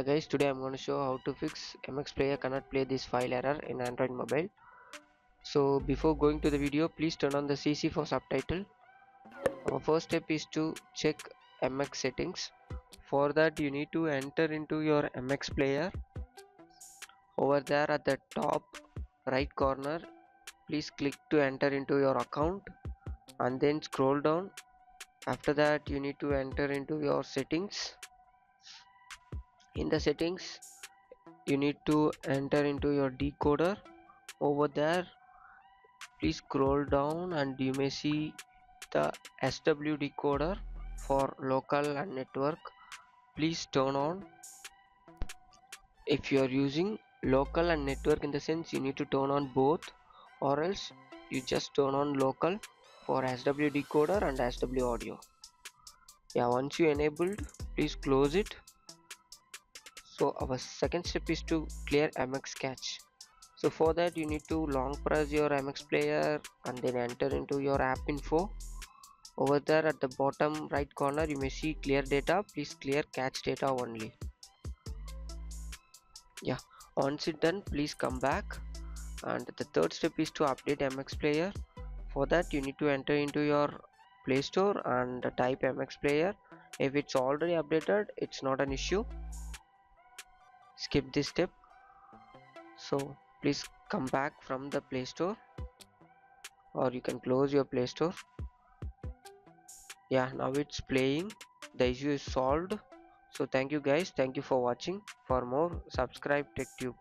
Guys, today I'm going to show how to fix MX Player cannot play this file error in Android mobile. So before going to the video, please turn on the CC for subtitle. Our first step is to check MX settings. For that you need to enter into your MX Player. Over there at the top right corner, please click to enter into your account and then scroll down. After that you need to enter into your settings. In the settings you need to enter into your decoder. Over there please scroll down and you may see the SW decoder for local and network. Please turn on. If you are using local and network, in the sense you need to turn on both, or else you just turn on local for SW decoder and SW audio. Yeah, once you enabled, please close it. So our second step is to clear MX cache. So for that you need to long press your MX Player and then enter into your app info. Over there at the bottom right corner you may see clear data. Please clear cache data only. Yeah, once it's done, please come back. And the third step is to update MX Player. For that you need to enter into your Play Store and type MX Player. If it's already updated, it's not an issue. Skip this step. So please come back from the Play Store, or you can close your Play Store. Yeah, now it's playing. The issue is solved. So thank you guys, thank you for watching. For more, subscribe TechTube.